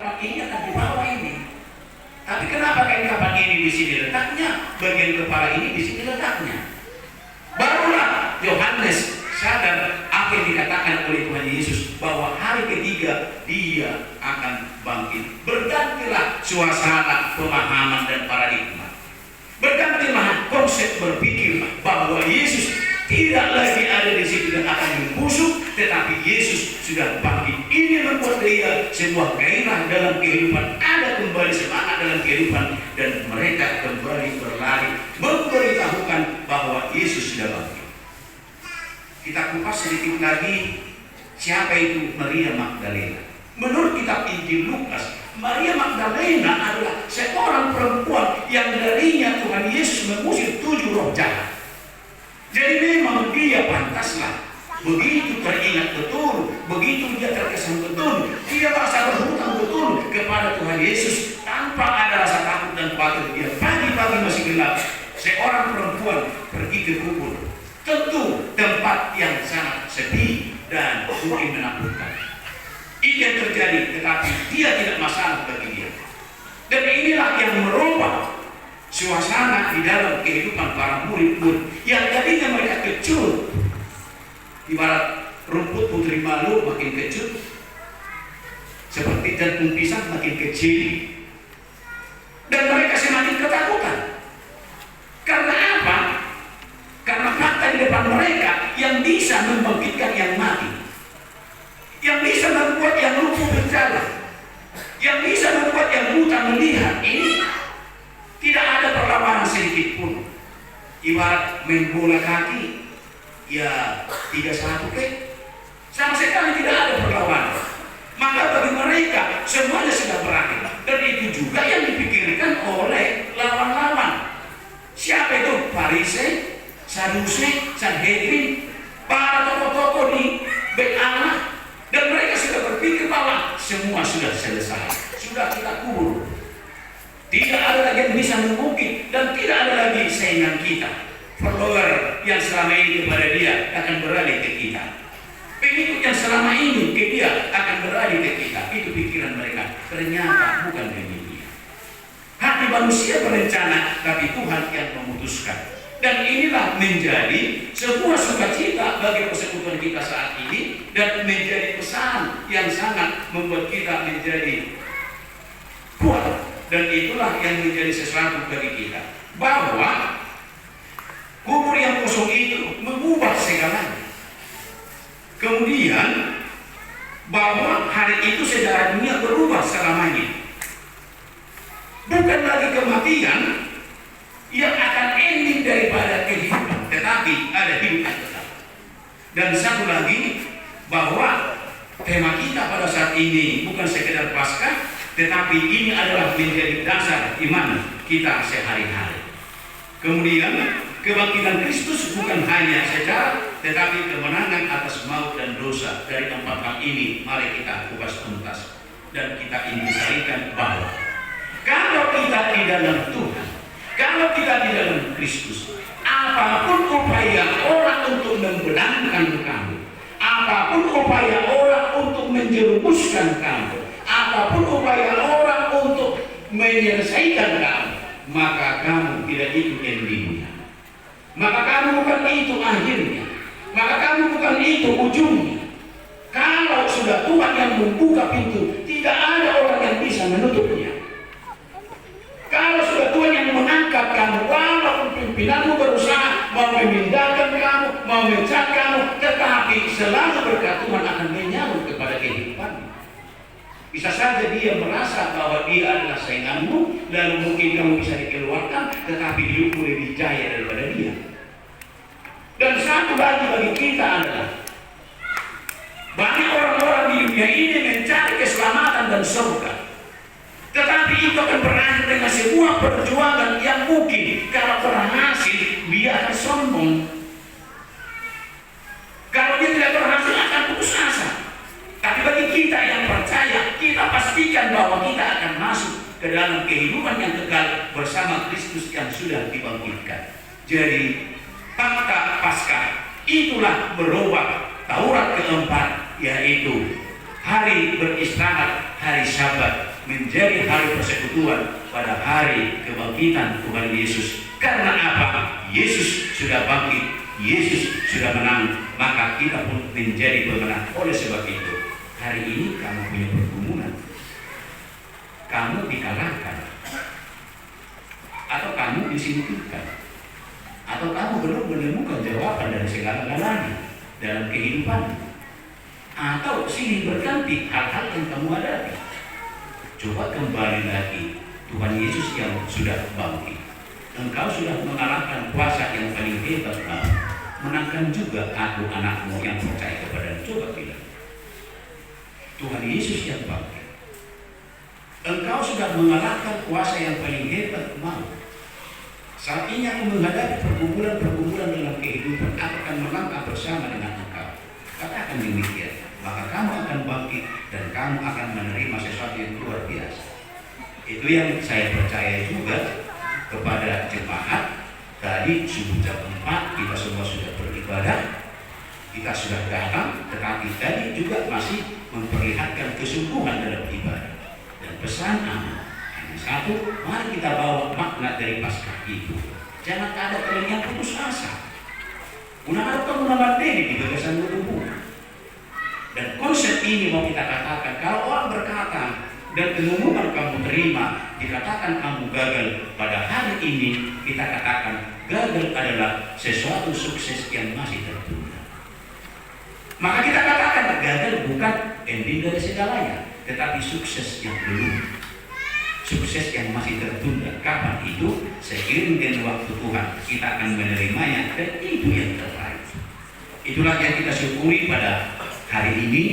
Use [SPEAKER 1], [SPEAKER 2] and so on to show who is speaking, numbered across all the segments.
[SPEAKER 1] Ini akan di bawah ini. Tapi kenapa kain kapan ini di sini letaknya, bagian kepala ini di sini letaknya? Barulah Yohanes sadar apa yang dikatakan oleh Tuhan Yesus, bahwa hari ketiga dia akan bangkit. Bergantilah suasana pemahaman dan paradigma. Bergantilah konsep berpikir bahwa Yesus tidak lagi ada di situ dan akan membusuk, tetapi Yesus sudah bangkit. Ini membuat dia sebuah gairah dalam kehidupan, ada kembali semangat dalam kehidupan, dan mereka kembali berlari memberitahukan bahwa Yesus sudah bangkit. Kita kupas sedikit lagi, siapa itu Maria Magdalena? Menurut kitab Injil Lukas, Maria Magdalena adalah seorang perempuan yang darinya Tuhan Yesus mengusir 7 roh jahat. Jadi memang dia pantaslah, begitu teringat betul, begitu dia terkesan betul, dia merasa berhutang betul kepada Tuhan Yesus tanpa ada rasa takut dan patuh. Dia pagi-pagi masih gelap, seorang perempuan pergi ke kubur, tentu tempat yang sangat sepi dan mungkin menakutkan. Itu yang terjadi, tetapi dia tidak masalah bagi dia. Dan inilah yang merubah suasana di dalam kehidupan para murid-murid yang tadinya mereka kecut, ibarat rumput putri malu makin kecut, seperti jantung pisang makin kecil, dan mereka semakin ketakutan. Karena apa? Karena fakta di depan mereka yang bisa membangkitkan yang mati, yang bisa membuat yang lumpuh berjalan, yang bisa membuat yang buta melihat, ini tidak ada perlawanan sedikit pun. Ibarat main bola kaki, ya 3-1 sama sekali tidak ada perlawanan. Maka bagi mereka semuanya sudah berakhir, dan itu juga yang dipikirkan oleh lawan-lawan. Siapa itu? Farisei, Sadusi, Sanhedrin, para tokoh-tokoh di Bait Allah, dan mereka sudah berpikir bahwa semua sudah selesai, sudah kita kubur. Tidak ada lagi yang bisa mengungkit, dan tidak ada lagi saingan kita. Follower yang selama ini kepada dia akan beralih ke kita. Pengikut yang selama ini ke dia akan beralih ke kita. Itu pikiran mereka. Ternyata bukan demikian. Hati manusia berencana, tapi Tuhan yang memutuskan. Dan inilah menjadi sebuah sukacita bagi persekutuan kita saat ini, dan menjadi pesan yang sangat membuat kita menjadi kuat. Dan itulah yang menjadi sesuatu bagi kita, bahwa kubur yang kosong itu mengubah segalanya. Kemudian bahwa hari itu sejarah dunia berubah selamanya. Bukan lagi kematian yang akan ending daripada kehidupan, tetapi ada hidup yang tetap. Dan satu lagi, bahwa tema kita pada saat ini bukan sekedar Paskah, tetapi ini adalah menjadi dasar iman kita sehari-hari. Kemudian kebangkitan Kristus bukan hanya sejarah, tetapi kemenangan atas maut dan dosa. Dari 4 hal ini mari kita kupas tuntas, dan kita indikasikan bahwa kalau kita di dalam Tuhan, kalau kita di dalam Kristus, apapun upaya orang untuk membenarkan kamu, apapun upaya orang untuk menjerumuskan kamu, apapun upaya orang untuk menyelesaikan kamu, maka kamu tidak itu endingnya, maka kamu bukan itu akhirnya, maka kamu bukan itu ujungnya. Kalau sudah Tuhan yang membuka pintu, tidak ada orang yang bisa menutupnya. Kalau sudah Tuhan yang mengangkat kamu, walaupun pimpinanmu berusaha mau memindahkan kamu, mau mencat kamu, tetapi selalu berkat Tuhan akan menyambut kepada kehidupanmu. Bisa saja dia merasa bahwa dia adalah sainganmu, lalu mungkin kamu bisa dikeluarkan, tetapi hidupmu lebih jaya daripada dia. Dan satu lagi bagi kita adalah, banyak orang-orang di dunia ini mencari keselamatan dan surga, tetapi itu akan berakhir dengan sebuah perjuangan yang mungkin kalau berhasil dia akan sombong, kalau dia tidak berhasil akan putus asa. Tapi bagi kita yang percaya, kita pastikan bahwa kita akan masuk ke dalam kehidupan yang kekal bersama Kristus yang sudah dibangkitkan. Jadi fakta Paskah itulah merubah Taurat keempat, yaitu hari beristirahat, hari Sabat, menjadi hari persekutuan pada hari kebangkitan Tuhan Yesus. Karena apa? Yesus sudah bangkit, Yesus sudah menang, maka kita pun menjadi pemenang. Oleh sebab itu, hari ini kamu punya pergumulan, kamu dikalahkan, atau kamu disingkirkan, atau kamu belum menemukan jawaban dari segala-galanya dalam kehidupan, atau silih berganti hal-hal yang kamu hadapi. Coba kembali lagi, Tuhan Yesus yang sudah bangkit. Engkau sudah mengalahkan kuasa yang paling hebat, menangkan juga aku anakmu yang percaya kepada. Coba bilang, Tuhan Yesus yang bangkit. Engkau sudah mengalahkan kuasa yang paling hebat, saat ini aku menghadapi pergumulan-pergumulan dalam kehidupan. Aku akan melangkah bersama dengan engkau. Katakan demikian, maka kamu akan bangkit dan kamu akan menerima sesuatu yang luar biasa. Itu yang saya percaya juga kepada jemaat. Tadi subuh jam 4 kita semua sudah beribadah, kita sudah datang, tetapi tadi juga masih memperlihatkan kesungguhan dalam ibadah. Dan pesan hanya satu, mari kita bawa makna dari Paskah itu. Jangan ada kalian yang putus asa. Una-una di bagasan tubuh. Dan konsep ini mau kita katakan, kalau orang berkata dan pengumuman kamu terima dikatakan kamu gagal pada hari ini, kita katakan gagal adalah sesuatu sukses yang masih tertunda. Maka kita katakan gagal bukan ending dari segalanya, tetapi sukses yang belum, sukses yang masih tertunda. Kapan itu? Seiring dengan waktu Tuhan kita akan menerimanya, dan itu yang terbaik. Itulah yang kita syukuri pada hari ini.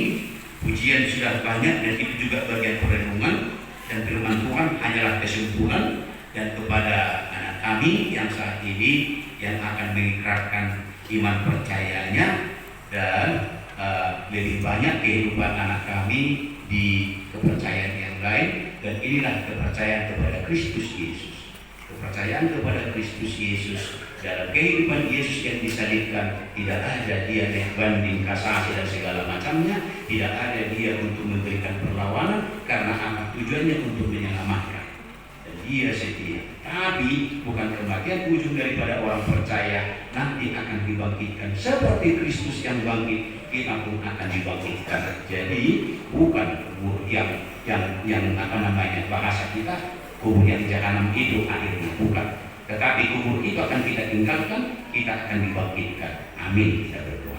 [SPEAKER 1] Pujian sudah banyak dan itu juga bagian perenungan, dan firman Tuhan hanyalah kesimpulan. Dan kepada anak kami yang saat ini yang akan mengikrarkan iman percayanya, dan lebih banyak kehidupan anak kami di kepercayaan yang lain, dan inilah kepercayaan kepada Kristus Yesus. Kepercayaan kepada Kristus Yesus dalam kehidupan Yesus yang disalibkan, tidak ada dia yang banding kasasi dan segala macamnya, tidak ada dia untuk memberikan perlawanan, karena apa? Tujuannya untuk menyelamatkan. Dan dia setia. Tapi bukan kematian ujung daripada orang percaya, nanti akan dibangkitkan seperti Kristus yang bangkit, kita pun akan dibangkitkan. Jadi bukan kubur yang apa namanya bahasa kita, kubur yang jahanam itu akhirnya, bukan. Tetapi kubur itu akan kita tinggalkan, kita akan dibangkitkan. Amin. Kita berdoa.